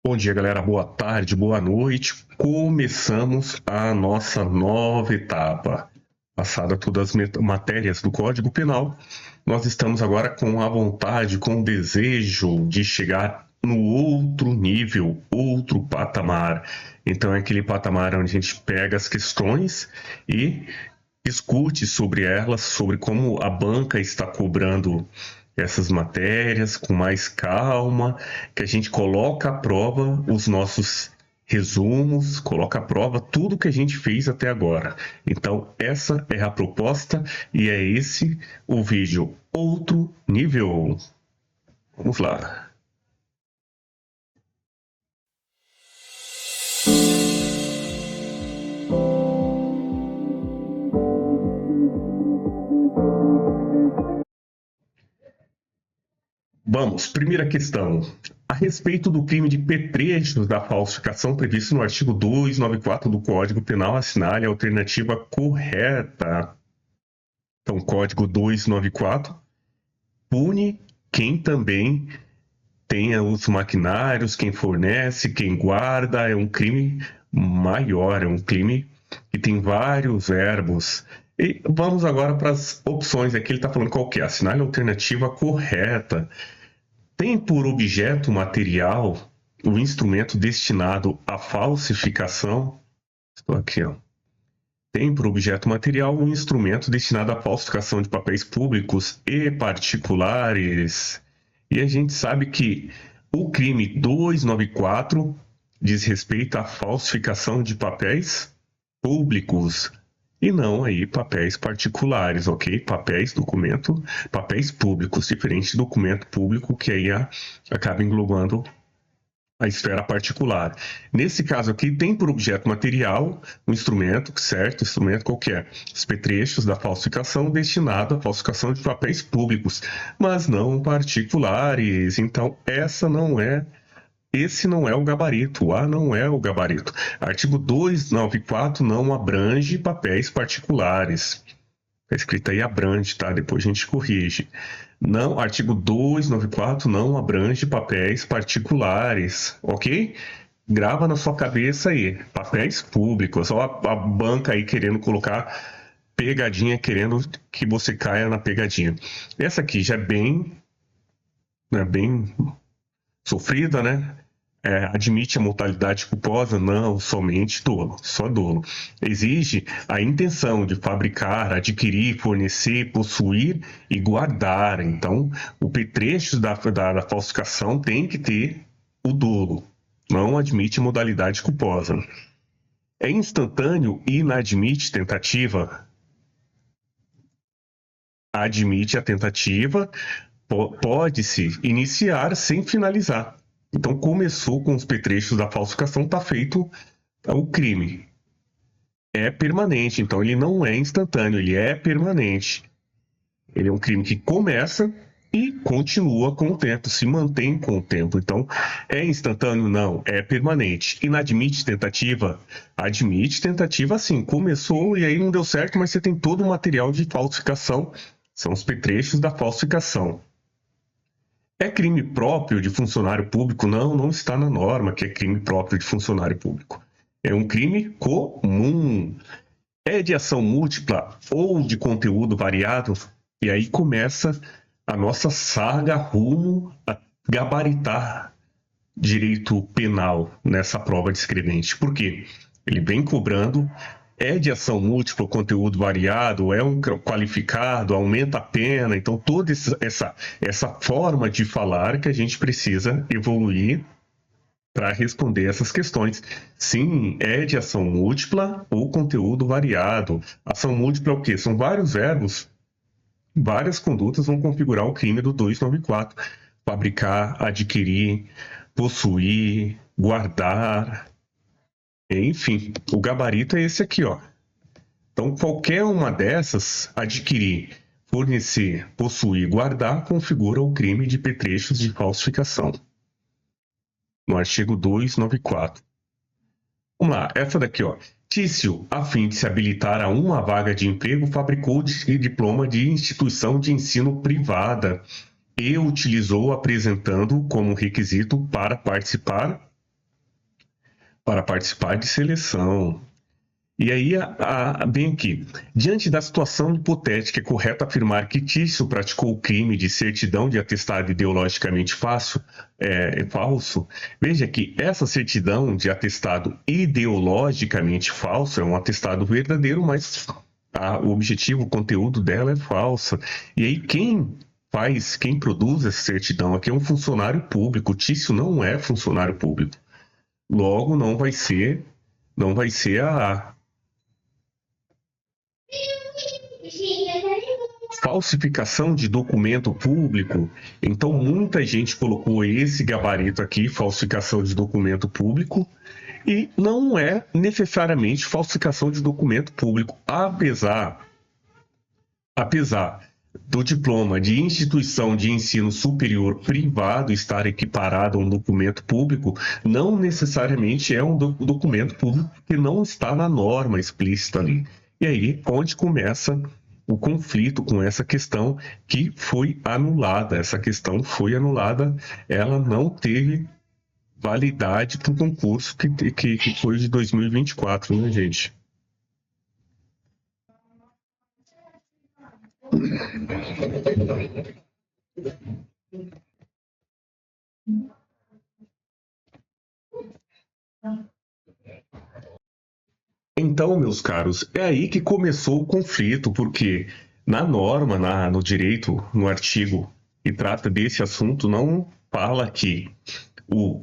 Bom dia, galera. Boa tarde, boa noite. Começamos a nossa nova etapa. Passada todas as matérias do Código Penal, nós estamos agora com a vontade, com o desejo de chegar no outro nível, outro patamar. Então, é aquele patamar onde a gente pega as questões e discute sobre elas, sobre como a banca está cobrando essas matérias com mais calma, que a gente coloca à prova os nossos resumos, coloca à prova tudo que a gente fez até agora. Então, essa é a proposta e é esse o vídeo. Outro nível. Vamos lá. Vamos, primeira questão. A respeito do crime de petrechos da falsificação previsto no artigo 294 do Código Penal, assinale a alternativa correta. Então, Código 294 pune quem também tenha os maquinários, quem fornece, quem guarda. É um crime maior, é um crime que tem vários verbos. E vamos agora para as opções. Aqui ele está falando qual que é. Assinale a alternativa correta. Tem por objeto material o instrumento destinado à falsificação. Estou aqui, ó. Tem por objeto material um instrumento destinado à falsificação de papéis públicos e particulares. E a gente sabe que o crime 294 diz respeito à falsificação de papéis públicos e não aí papéis particulares, ok? Papéis públicos, diferente de documento público que aí acaba englobando a esfera particular. Nesse caso aqui, tem por objeto material um instrumento, certo? Instrumento qualquer. Os petrechos da falsificação destinado à falsificação de papéis públicos, mas não particulares. Então, esse não é o gabarito. A não é o gabarito. Artigo 294 não abrange papéis particulares. Está escrito aí abrange, tá? Depois a gente corrige. Não, artigo 294 não abrange papéis particulares, ok? Grava na sua cabeça aí, papéis públicos. Só a banca aí querendo colocar pegadinha, querendo que você caia na pegadinha. Essa aqui já é bem sofrida, né? Admite a mortalidade culposa? Não, somente dolo, só dolo. Exige a intenção de fabricar, adquirir, fornecer, possuir e guardar. Então, o petrecho da falsificação tem que ter o dolo. Não admite modalidade culposa. É instantâneo e inadmite tentativa? Admite a tentativa, pode-se iniciar sem finalizar. Então, começou com os petrechos da falsificação, está feito o crime. É permanente, então ele não é instantâneo, ele é permanente. Ele é um crime que começa e continua com o tempo, se mantém com o tempo. Então, é instantâneo? Não, é permanente. Inadmite tentativa? Admite tentativa sim. Começou e aí não deu certo, mas você tem todo o material de falsificação. São os petrechos da falsificação. É crime próprio de funcionário público? Não, não está na norma que é crime próprio de funcionário público. É um crime comum. É de ação múltipla ou de conteúdo variado? E aí começa a nossa saga rumo a gabaritar direito penal nessa prova descrevente. Por quê? Ele vem cobrando. É de ação múltipla, conteúdo variado, é um qualificado, aumenta a pena. Então, toda essa forma de falar que a gente precisa evoluir para responder essas questões. Sim, é de ação múltipla ou conteúdo variado. Ação múltipla é o quê? São vários verbos, várias condutas vão configurar o crime do 294. Fabricar, adquirir, possuir, guardar. Enfim, o gabarito é esse aqui, ó. Então, qualquer uma dessas, adquirir, fornecer, possuir, guardar, configura o crime de petrechos de falsificação. No artigo 294. Vamos lá, essa daqui, ó. Tício, a fim de se habilitar a uma vaga de emprego, fabricou diploma de instituição de ensino privada e utilizou apresentando como requisito para participar para participar de seleção. E aí, bem aqui, diante da situação hipotética, é correto afirmar que Tício praticou o crime de certidão de atestado ideologicamente falso? Veja que essa certidão de atestado ideologicamente falso é um atestado verdadeiro, mas o objetivo, o conteúdo dela é falso. E aí, quem produz essa certidão aqui é um funcionário público. Tício não é funcionário público. Logo, não vai ser a falsificação de documento público. Então, muita gente colocou esse gabarito aqui, falsificação de documento público, e não é necessariamente falsificação de documento público, apesar do diploma de instituição de ensino superior privado estar equiparado a um documento público, não necessariamente é um documento público, porque não está na norma explícita ali. E aí, onde começa o conflito com essa questão que foi anulada. Essa questão foi anulada, ela não teve validade para o concurso que foi de 2024, né, gente? Então, meus caros, é aí que começou o conflito, porque na norma, no direito, no artigo que trata desse assunto, não fala que o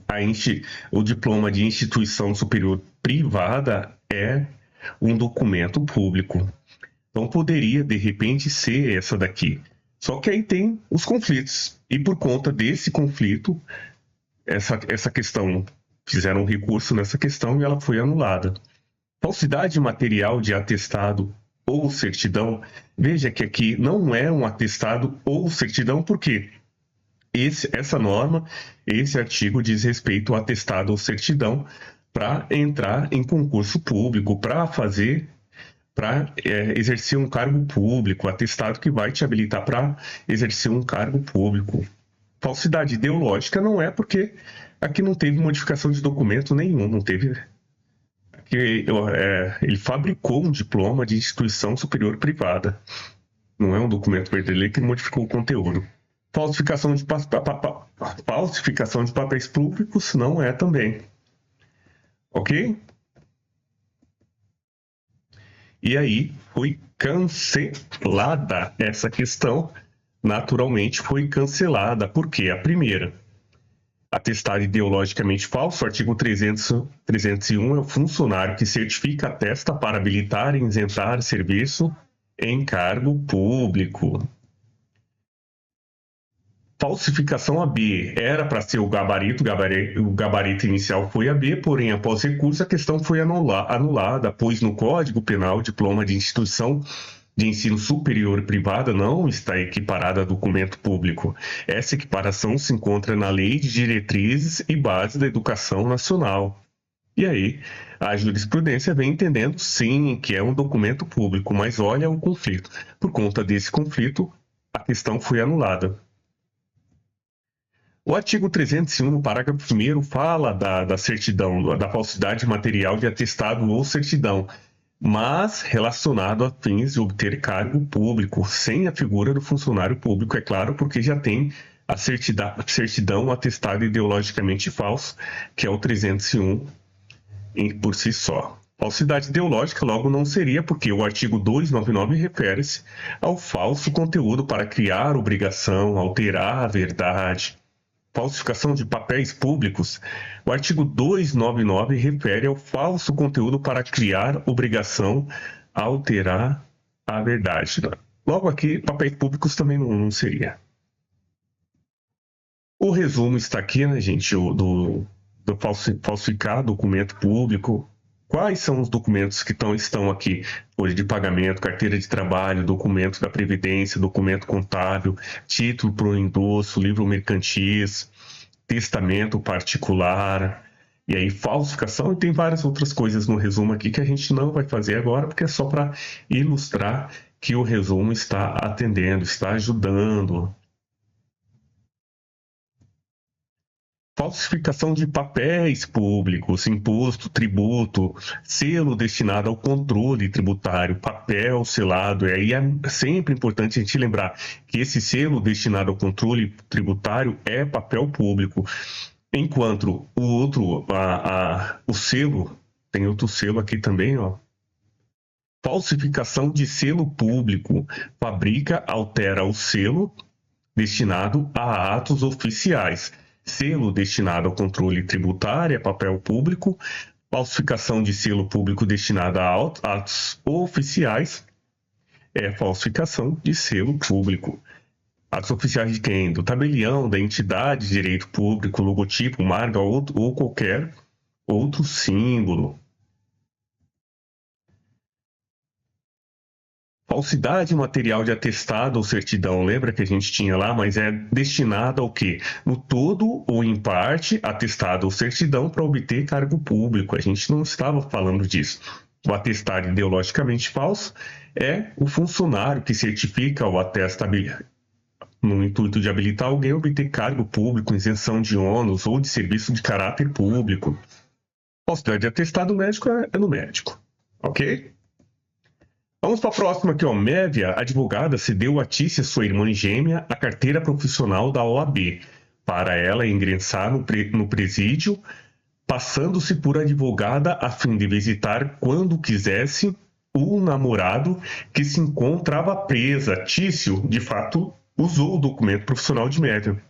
diploma de instituição superior privada é um documento público. Então poderia, de repente, ser essa daqui. Só que aí tem os conflitos. E por conta desse conflito, essa questão, fizeram um recurso nessa questão e ela foi anulada. Falsidade material de atestado ou certidão. Veja que aqui não é um atestado ou certidão, porque essa norma, esse artigo diz respeito ao atestado ou certidão para entrar em concurso público, para exercer um cargo público, atestado que vai te habilitar para exercer um cargo público. Falsidade ideológica não é, porque aqui não teve modificação de documento nenhum, não teve. Ele fabricou um diploma de instituição superior privada. Não é um documento verdadeiro que modificou o conteúdo. Falsificação de papéis públicos não é também. Ok? E aí foi cancelada essa questão. Naturalmente foi cancelada. Por quê? A primeira, atestado ideologicamente falso, artigo 301 é o funcionário que certifica, atesta para habilitar e isentar serviço em cargo público. Falsificação AB era para ser o gabarito inicial foi AB, porém, após recurso, a questão foi anulada, pois no Código Penal, diploma de instituição de ensino superior privada não está equiparada a documento público. Essa equiparação se encontra na Lei de Diretrizes e Bases da Educação Nacional. E aí, a jurisprudência vem entendendo, sim, que é um documento público, mas olha o conflito. Por conta desse conflito, a questão foi anulada. O artigo 301, no parágrafo 1º, fala da certidão, da falsidade material de atestado ou certidão, mas relacionado a fins de obter cargo público, sem a figura do funcionário público, é claro, porque já tem a certidão, atestado ideologicamente falso, que é o 301 por si só. Falsidade ideológica logo não seria, porque o artigo 299 refere-se ao falso conteúdo para criar obrigação, alterar a verdade. Falsificação de papéis públicos, o artigo 299 refere ao falso conteúdo para criar obrigação, alterar a verdade. Logo aqui, papéis públicos também não seria. O resumo está aqui, né, gente, do falsificar documento público. Quais são os documentos que estão aqui? Folha de pagamento, carteira de trabalho, documento da Previdência, documento contábil, título para o endosso, livro mercantis, testamento particular, e aí falsificação, e tem várias outras coisas no resumo aqui que a gente não vai fazer agora, porque é só para ilustrar que o resumo está atendendo, está ajudando. Falsificação de papéis públicos, imposto, tributo, selo destinado ao controle tributário, papel selado. E aí é sempre importante a gente lembrar que esse selo destinado ao controle tributário é papel público. Enquanto o outro, o selo, tem outro selo aqui também, ó. Falsificação de selo público, fabrica, altera o selo destinado a atos oficiais. Selo destinado ao controle tributário é papel público. Falsificação de selo público destinado a atos oficiais é falsificação de selo público. Atos oficiais de quem? Do tabelião, da entidade de direito público, logotipo, marca ou qualquer outro símbolo. Falsidade material de atestado ou certidão, lembra que a gente tinha lá, mas é destinado ao quê? No todo ou em parte, atestado ou certidão para obter cargo público. A gente não estava falando disso. O atestado ideologicamente falso é o funcionário que certifica ou atesta no intuito de habilitar alguém a obter cargo público, isenção de ônus ou de serviço de caráter público. Falsidade de atestado médico é no médico, ok? Vamos para a próxima aqui, ó. Mévia, advogada, cedeu a Tícia, sua irmã gêmea, a carteira profissional da OAB, para ela ingressar no presídio, passando-se por advogada a fim de visitar, quando quisesse, o namorado que se encontrava presa. Tício, de fato, usou o documento profissional de Mévia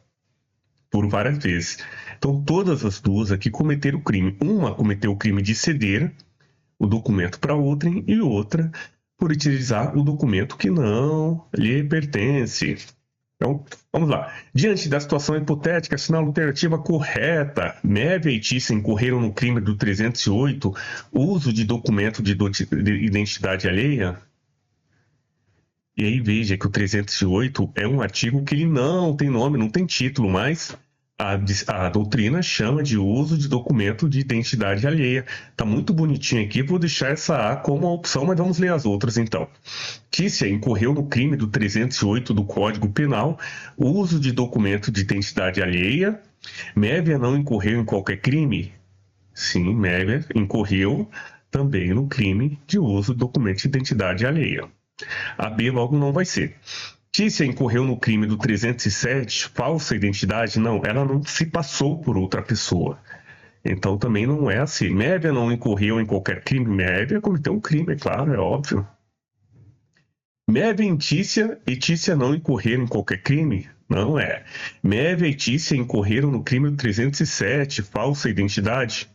por várias vezes. Então, todas as duas aqui cometeram o crime. Uma cometeu o crime de ceder o documento para outrem e outra por utilizar o documento que não lhe pertence. Então, vamos lá. Diante da situação hipotética, assinala a alternativa correta. Mévia e Tícia incorreram no crime do 308, uso de documento de identidade alheia. E aí veja que o 308 é um artigo que ele não tem nome, não tem título, mas a doutrina chama de uso de documento de identidade alheia. Tá muito bonitinho aqui, vou deixar essa A como a opção, mas vamos ler as outras então. Tícia incorreu no crime do 308 do Código Penal, uso de documento de identidade alheia. Mévia não incorreu em qualquer crime? Sim, Mévia incorreu também no crime de uso de documento de identidade alheia. A B logo não vai ser. Tícia incorreu no crime do 307, falsa identidade? Não, ela não se passou por outra pessoa. Então também não é assim. Mévia não incorreu em qualquer crime? Mévia cometeu um crime, é claro, é óbvio. Mévia e Tícia não incorreram em qualquer crime? Não é. Mévia e Tícia incorreram no crime do 307, falsa identidade?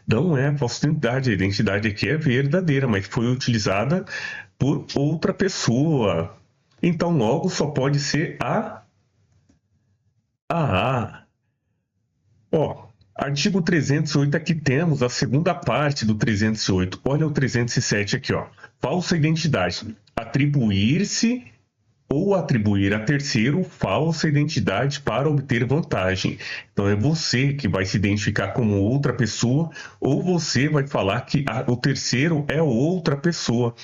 Não é falsa identidade, a identidade aqui é verdadeira, mas foi utilizada por outra pessoa. Então, logo, só pode ser a A. Ó, artigo 308, aqui temos a segunda parte do 308. Olha o 307 aqui, ó. Falsa identidade. Atribuir-se ou atribuir a terceiro falsa identidade para obter vantagem. Então, é você que vai se identificar como outra pessoa ou você vai falar que o terceiro é outra pessoa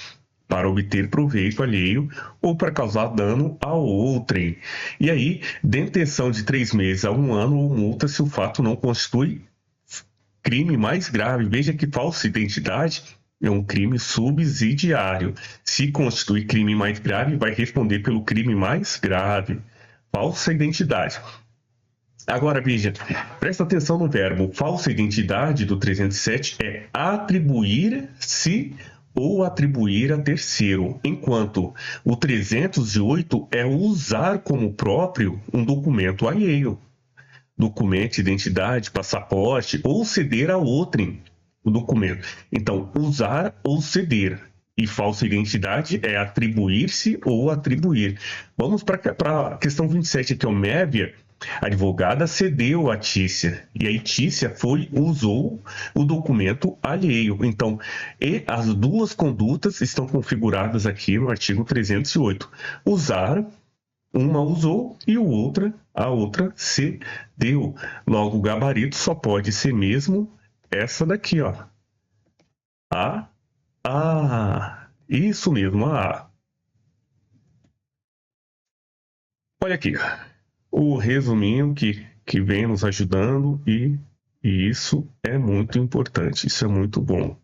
para obter proveito alheio ou para causar dano a outrem. E aí, detenção de 3 meses a 1 ano ou multa se o fato não constitui crime mais grave. Veja que falsa identidade é um crime subsidiário. Se constitui crime mais grave, vai responder pelo crime mais grave. Falsa identidade. Agora, veja, presta atenção no verbo. Falsa identidade do 307 é atribuir-se ou atribuir a terceiro, enquanto o 308 é usar como próprio um documento alheio. Documento, identidade, passaporte, ou ceder a outrem o documento. Então, usar ou ceder. E falsa identidade é atribuir-se ou atribuir. Vamos para a questão 27 aqui, o Mévia. A advogada cedeu a Tícia e aí Tícia usou o documento alheio. Então, as duas condutas estão configuradas aqui no artigo 308. Usar, uma usou e a outra cedeu. Logo, o gabarito só pode ser mesmo essa daqui, ó. Isso mesmo, a. Olha aqui. O resuminho que que vem nos ajudando e isso é muito importante, isso é muito bom.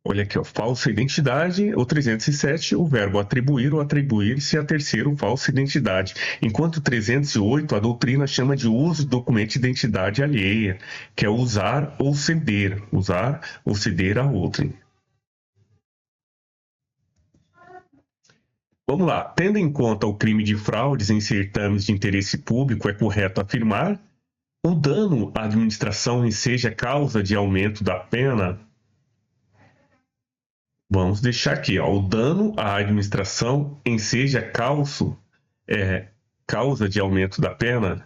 Olha aqui, ó, falsa identidade, o 307, o verbo atribuir ou atribuir-se a terceiro falsa identidade. Enquanto o 308, a doutrina chama de uso de documento de identidade alheia, que é usar ou ceder a outrem. Vamos lá. Tendo em conta o crime de fraudes em certames de interesse público, é correto afirmar o dano à administração seja causa de aumento da pena? Vamos deixar aqui, ó, o dano à administração seja causa de aumento da pena.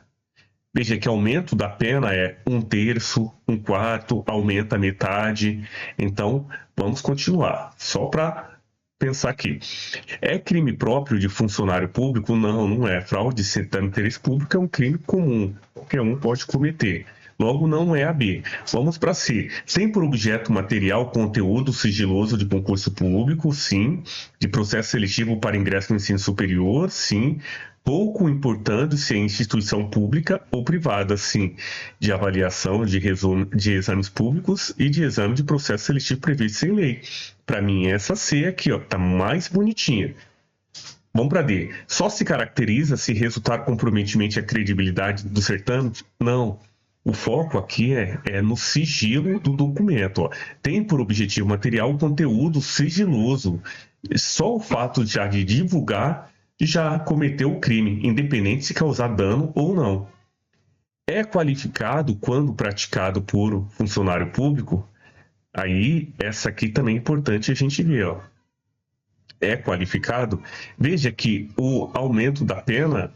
Veja que aumento da pena é 1/3, 1/4, aumenta a metade. Então, vamos continuar. Só para pensar aqui. É crime próprio de funcionário público? Não, não é. Fraude de certame de interesse público é um crime comum. Qualquer um pode cometer. Logo, não é a B. Vamos para C. Tem por objeto material conteúdo sigiloso de concurso público? Sim. De processo seletivo para ingresso no ensino superior? Sim. Pouco importando se é instituição pública ou privada? Sim. De avaliação de exames públicos e de exame de processo seletivo previsto em lei. Para mim, essa C aqui, ó, tá mais bonitinha. Vamos para D. Só se caracteriza se resultar comprometimento à credibilidade do certame? Não. O foco aqui é no sigilo do documento. Ó. Tem por objetivo material o conteúdo sigiloso. Só o fato de divulgar já cometeu o crime, independente se causar dano ou não. É qualificado quando praticado por funcionário público? Aí, essa aqui também é importante a gente ver. Ó. É qualificado? Veja que o aumento da pena...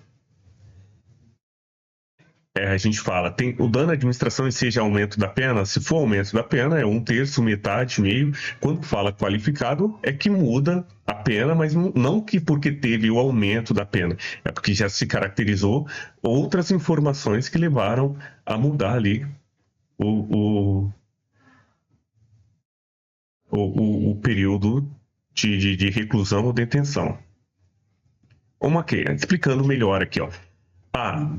a gente fala, tem o dano à administração seja aumento da pena? Se for aumento da pena, é 1/3, metade, meio. Quando fala qualificado, é que muda a pena, mas não que porque teve o aumento da pena. É porque já se caracterizou outras informações que levaram a mudar ali o período de reclusão ou detenção. Vamos aqui, explicando melhor aqui, ó.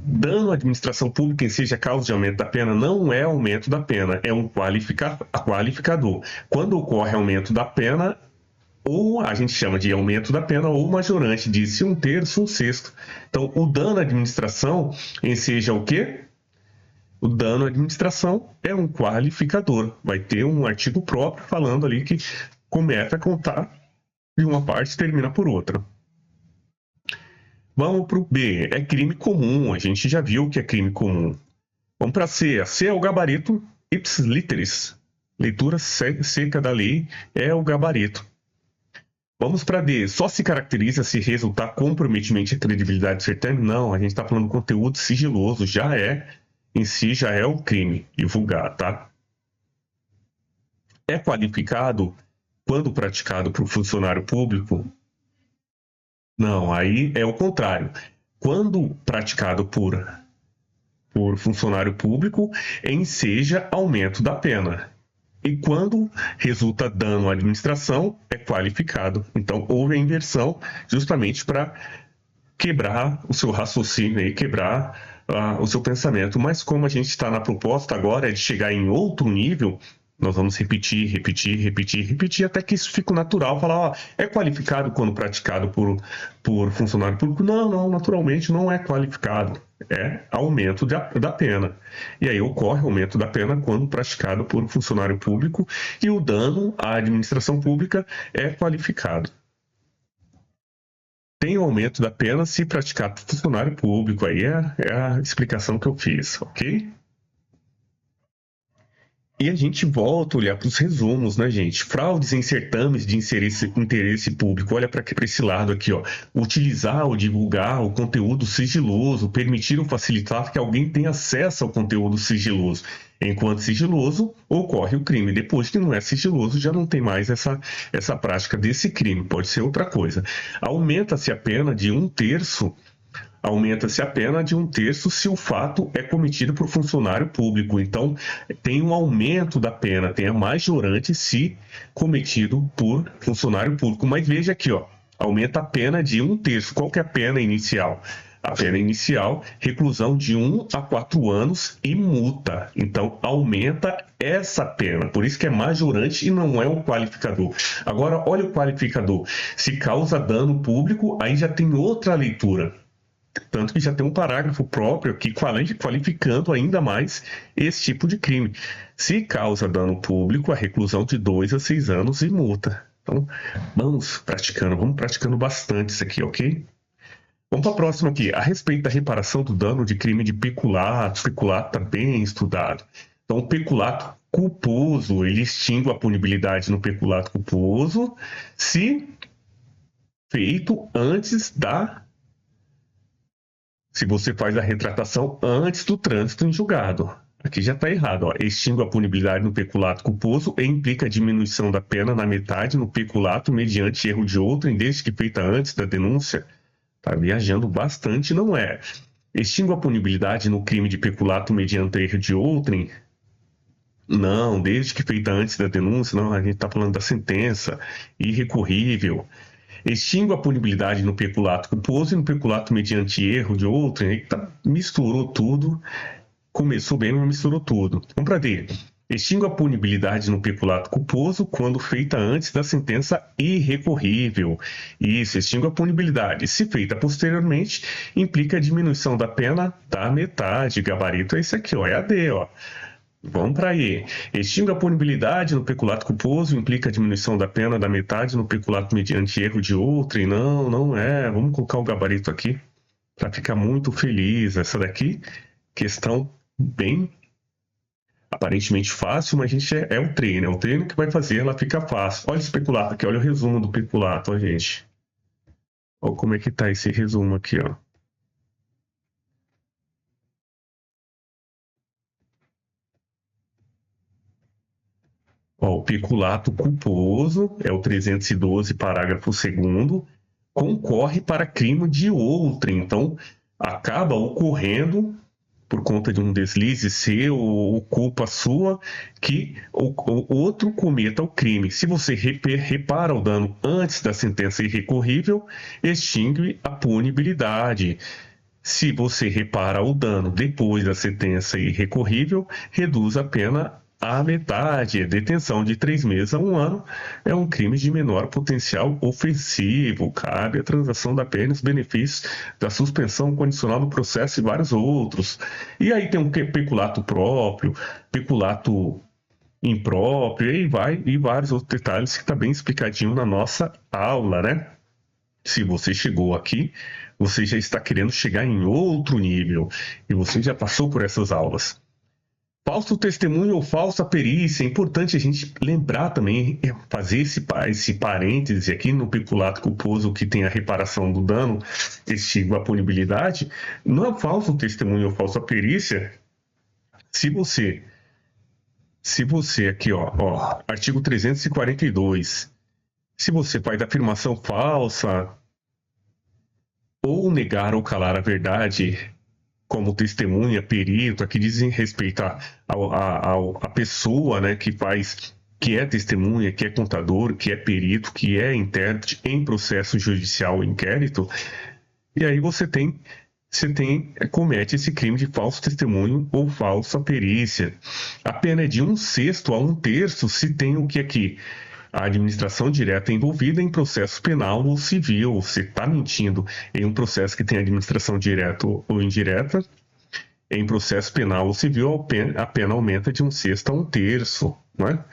Dano à administração pública em seja causa de aumento da pena não é aumento da pena, é um qualificador. Quando ocorre aumento da pena, ou a gente chama de aumento da pena, ou majorante, disse 1/3, 1/6. Então, o dano à administração em seja o quê? O dano à administração é um qualificador. Vai ter um artigo próprio falando ali que começa a contar de uma parte e termina por outra. Vamos para o B. É crime comum. A gente já viu que é crime comum. Vamos para C. A C é o gabarito ipsis literis. Leitura seca da lei é o gabarito. Vamos para D. Só se caracteriza se resultar comprometimento à credibilidade do certame? Não, a gente está falando de conteúdo sigiloso. Em si já é o crime divulgar, tá? É qualificado quando praticado por funcionário público? Não, aí é o contrário. Quando praticado por funcionário público, enseja aumento da pena. E quando resulta dano à administração, é qualificado. Então, houve a inversão justamente para quebrar o seu raciocínio e quebrar o seu pensamento. Mas como a gente está na proposta agora de chegar em outro nível, nós vamos repetir, até que isso fique natural. Falar, é qualificado quando praticado por funcionário público? Não, naturalmente não é qualificado. É aumento da pena. E aí ocorre aumento da pena quando praticado por funcionário público e o dano à administração pública é qualificado. Tem o aumento da pena se praticado por funcionário público. Aí é a explicação que eu fiz, ok? E a gente volta a olhar para os resumos, né, gente? Fraudes em certames de interesse público. Olha para esse lado aqui, ó. Utilizar ou divulgar o conteúdo sigiloso, permitir ou facilitar que alguém tenha acesso ao conteúdo sigiloso. Enquanto sigiloso, ocorre o crime. Depois que não é sigiloso, já não tem mais essa prática desse crime. Pode ser outra coisa. Aumenta-se a pena de 1/3. Aumenta-se a pena de 1/3 se o fato é cometido por funcionário público. Então, tem um aumento da pena, tem a majorante se cometido por funcionário público. Mas veja aqui, ó, aumenta a pena de 1/3. Qual que é a pena inicial? A pena inicial, reclusão de 1 a 4 anos e multa. Então, aumenta essa pena. Por isso que é majorante e não é um qualificador. Agora, olha o qualificador. Se causa dano público, aí já tem outra leitura. Tanto que já tem um parágrafo próprio aqui qualificando ainda mais esse tipo de crime. Se causa dano público, a reclusão de 2 a 6 anos e multa. Então, vamos praticando bastante isso aqui, ok? Vamos para a próxima aqui. A respeito da reparação do dano de crime de peculato. O peculato está bem estudado. Então, o peculato culposo, ele extingue a punibilidade no peculato culposo se feito se você faz a retratação antes do trânsito em julgado. Aqui já está errado. Ó. Extingue a punibilidade no peculato culposo e implica a diminuição da pena na metade no peculato mediante erro de outrem, desde que feita antes da denúncia. Está viajando bastante, não é? Extingue a punibilidade no crime de peculato mediante erro de outrem? Não, desde que feita antes da denúncia. Não, a gente está falando da sentença. Irrecorrível. Extingue a punibilidade no peculato culposo e no peculato mediante erro de outrem. Misturou tudo. Começou bem, mas misturou tudo. Vamos para D. Extingue a punibilidade no peculato culposo quando feita antes da sentença irrecorrível. Isso, extingue a punibilidade. Se feita posteriormente, implica a diminuição da pena da metade. Gabarito é esse aqui, ó, é a D, ó. Vamos para E. Extingue a punibilidade no peculato culposo, implica a diminuição da pena da metade no peculato mediante erro de outrem. Não, não é. Vamos colocar o gabarito aqui para ficar muito feliz. Essa daqui, questão bem aparentemente fácil, mas a gente é o treino. É o treino que vai fazer ela ficar fácil. Olha esse peculato aqui, olha o resumo do peculato, ó, gente. Olha como é que tá esse resumo aqui, ó. Ó, o peculato culposo é o 312, parágrafo 2º, concorre para crime de outrem. Então, acaba ocorrendo por conta de um deslize seu ou culpa sua, que o outro cometa o crime. Se você repara o dano antes da sentença irrecorrível, extingue a punibilidade. Se você repara o dano depois da sentença irrecorrível, reduz a pena à metade. Detenção de 3 meses a 1 ano é um crime de menor potencial ofensivo. Cabe a transação da pena e os benefícios da suspensão condicional do processo e vários outros. E aí tem um peculato próprio, peculato impróprio, e vários outros detalhes que está bem explicadinho na nossa aula, né? Se você chegou aqui, você já está querendo chegar em outro nível e você já passou por essas aulas. Falso testemunho ou falsa perícia, é importante a gente lembrar também, fazer esse parêntese aqui no peculato culposo que tem a reparação do dano, extingue a punibilidade. Não é falso testemunho ou falsa perícia, se você aqui, ó, artigo 342, se você faz afirmação falsa ou negar ou calar a verdade, como testemunha, perito, aqui dizem respeito a pessoa, né, que é testemunha, que é contador, que é perito, que é intérprete em processo judicial ou inquérito, e aí você comete esse crime de falso testemunho ou falsa perícia. A pena é de 1/6 a 1/3 se tem o que aqui? A administração direta envolvida em processo penal ou civil. Você está mentindo em um processo que tem administração direta ou indireta. Em processo penal ou civil, a pena aumenta de 1/6 a 1/3, não é?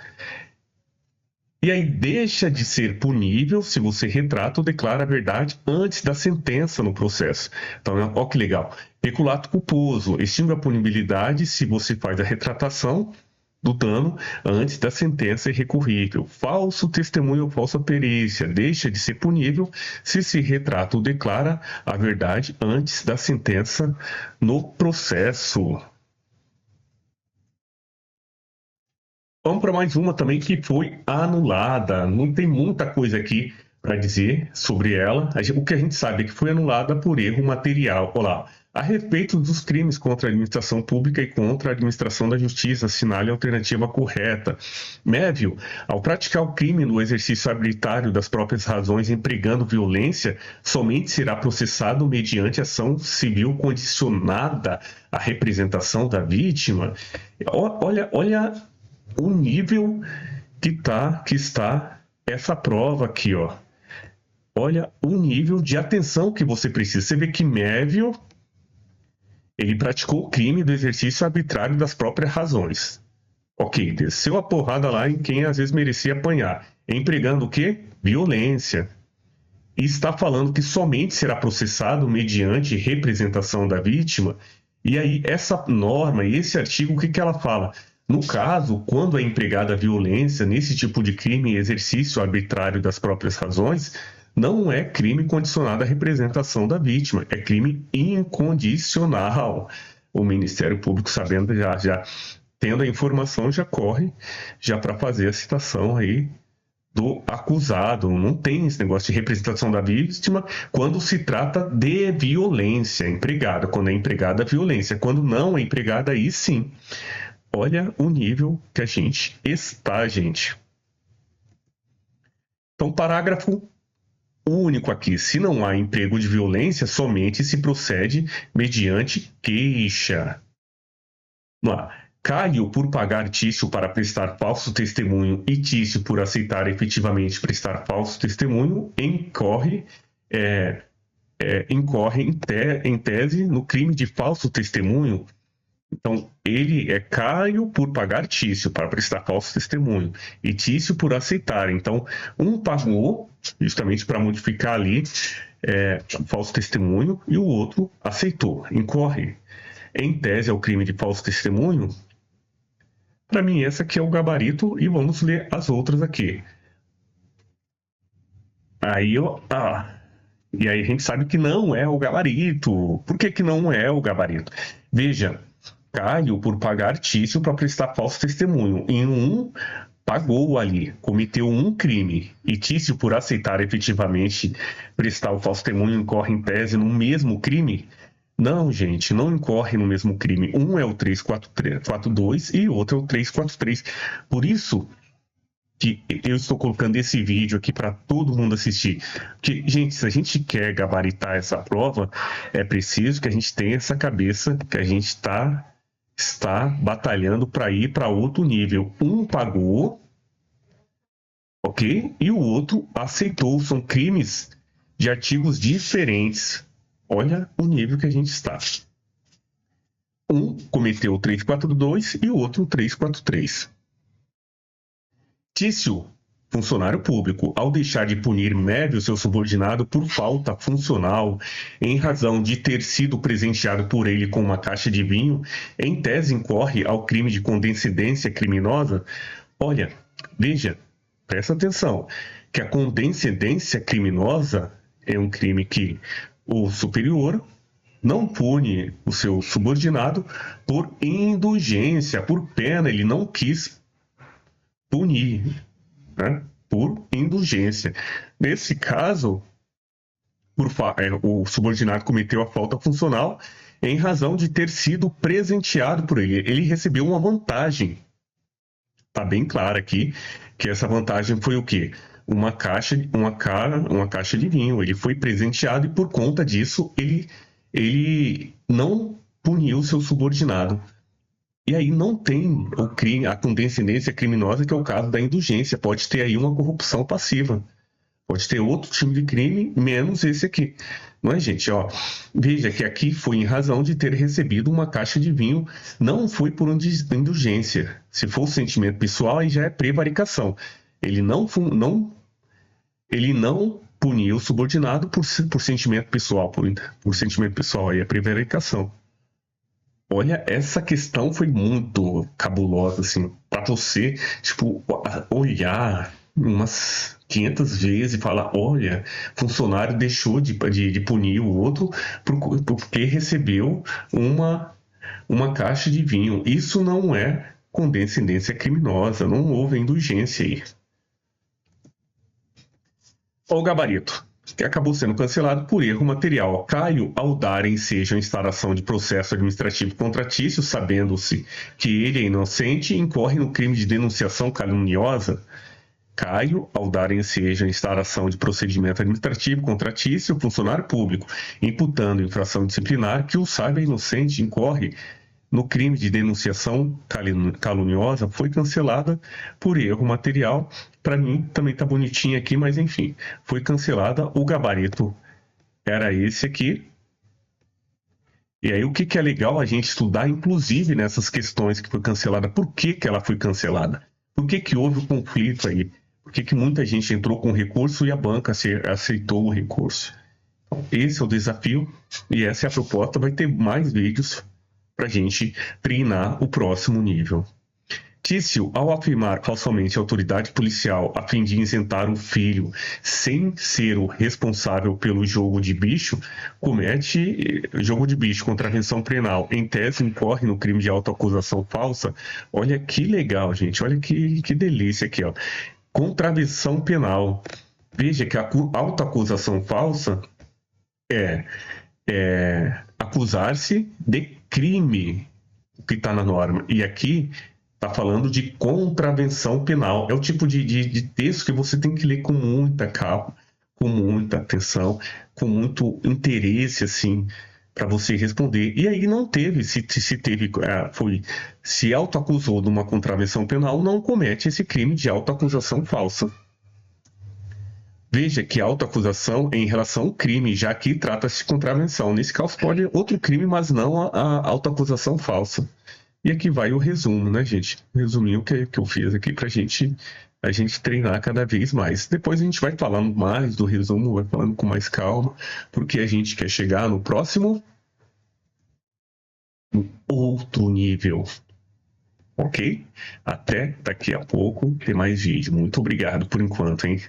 E aí deixa de ser punível se você retrata ou declara a verdade antes da sentença no processo. Então, olha que legal. Peculato culposo, extingue a punibilidade se você faz a retratação do dano antes da sentença irrecorrível. Falso testemunho ou falsa perícia deixa de ser punível se retrata ou declara a verdade antes da sentença no processo. Vamos para mais uma também que foi anulada. Não tem muita coisa aqui para dizer sobre ela. O que a gente sabe é que foi anulada por erro material. Olha lá. A respeito dos crimes contra a administração pública e contra a administração da justiça, assinale a alternativa correta. Mévio, ao praticar o crime no exercício arbitrário das próprias razões empregando violência, somente será processado mediante ação civil condicionada à representação da vítima. Olha o nível que está essa prova aqui, ó. Olha o nível de atenção que você precisa. Você vê que Mévio, ele praticou o crime do exercício arbitrário das próprias razões. Ok, desceu a porrada lá em quem às vezes merecia apanhar. Empregando o quê? Violência. E está falando que somente será processado mediante representação da vítima. E aí, essa norma, esse artigo, o que ela fala? No caso, quando é empregada violência nesse tipo de crime, exercício arbitrário das próprias razões, não é crime condicionado à representação da vítima, é crime incondicional. O Ministério Público, sabendo já tendo a informação, já corre já para fazer a citação aí do acusado. Não tem esse negócio de representação da vítima quando se trata de violência empregada. Quando é empregada, violência. Quando não é empregada, aí sim. Olha o nível que a gente está, gente. Então, parágrafo único aqui. Se não há emprego de violência, somente se procede mediante queixa. Vamos lá. Caio, por pagar Tício para prestar falso testemunho e Tício por aceitar efetivamente prestar falso testemunho, incorre em tese no crime de falso testemunho. Então, ele é Caio por pagar Tício para prestar falso testemunho e Tício por aceitar. Então, um pagou justamente para modificar ali o falso testemunho e o outro aceitou, incorre. Em tese, é o crime de falso testemunho. Para mim, esse aqui é o gabarito e vamos ler as outras aqui. E aí a gente sabe que não é o gabarito. Por que não é o gabarito? Veja, Caio por pagar Tício para prestar falso testemunho. Em um, pagou ali, cometeu um crime. E Tício, por aceitar efetivamente prestar o falso testemunho, incorre em tese no mesmo crime? Não, gente, não incorre no mesmo crime. Um é o 342 e o outro é o 343. Por isso que eu estou colocando esse vídeo aqui para todo mundo assistir. Porque, gente, se a gente quer gabaritar essa prova, é preciso que a gente tenha essa cabeça que a gente está batalhando para ir para outro nível. Um pagou, ok? E o outro aceitou. São crimes de artigos diferentes. Olha o nível que a gente está. Um cometeu o 342 e o outro o 343. Tício, funcionário público, ao deixar de punir Mévio, seu subordinado, por falta funcional, em razão de ter sido presenteado por ele com uma caixa de vinho, em tese incorre ao crime de condescendência criminosa? Olha, veja, presta atenção, que a condescendência criminosa é um crime que o superior não pune o seu subordinado por indulgência, por pena, ele não quis punir, né? Por indulgência. Nesse caso, o subordinado cometeu a falta funcional em razão de ter sido presenteado por ele. Ele recebeu uma vantagem. Está bem claro aqui que essa vantagem foi o quê? Uma caixa de vinho. Ele foi presenteado e por conta disso ele não puniu seu subordinado. E aí não tem o crime, a condescendência criminosa, que é o caso da indulgência. Pode ter aí uma corrupção passiva. Pode ter outro tipo de crime, menos esse aqui. Não é, gente? Ó, veja que aqui foi em razão de ter recebido uma caixa de vinho. Não foi por indulgência. Se for sentimento pessoal, aí já é prevaricação. Ele não puniu o subordinado por sentimento pessoal. Por sentimento pessoal, aí é prevaricação. Olha, essa questão foi muito cabulosa, assim, para você, tipo, olhar umas 500 vezes e falar, olha, funcionário deixou de punir o outro porque recebeu uma caixa de vinho. Isso não é condescendência criminosa, não houve indulgência aí. Olha o gabarito. que acabou sendo cancelado por erro material. Caio, ao dar ensejo à instauração de processo administrativo contra Tício, sabendo-se que ele é inocente, incorre no crime de denunciação caluniosa. Caio, ao dar ensejo à instauração de procedimento administrativo contra Tício, funcionário público, imputando infração disciplinar, que o saiba inocente, incorre no crime de denunciação caluniosa, foi cancelada por erro material. Para mim, também tá bonitinho aqui, mas enfim, foi cancelada. O gabarito era esse aqui. E aí, o que é legal a gente estudar, inclusive nessas questões que foi cancelada, por que ela foi cancelada? Por que houve o conflito aí? Por que muita gente entrou com recurso e a banca aceitou o recurso? Esse é o desafio e essa é a proposta. Vai ter mais vídeos para a gente treinar o próximo nível. Tício, ao afirmar falsamente a autoridade policial a fim de isentar o filho sem ser o responsável pelo jogo de bicho, comete jogo de bicho, contravenção penal, em tese incorre no crime de autoacusação falsa. Olha que legal, gente, olha que delícia aqui, ó. Contravenção penal. Veja que a autoacusação falsa é acusar-se de crime, que está na norma. E aqui está falando de contravenção penal. É o tipo de texto que você tem que ler com muita calma, com muita atenção, com muito interesse, assim, para você responder. E aí não teve, se teve, se autoacusou de uma contravenção penal, não comete esse crime de autoacusação falsa. Veja que a autoacusação é em relação ao crime, já que trata-se de contravenção. Nesse caso pode outro crime, mas não a autoacusação falsa. E aqui vai o resumo, né, gente? O resuminho que eu fiz aqui pra a gente treinar cada vez mais. Depois a gente vai falando mais do resumo, vai falando com mais calma, porque a gente quer chegar no próximo outro nível. Ok? Até daqui a pouco tem mais vídeo. Muito obrigado por enquanto, hein?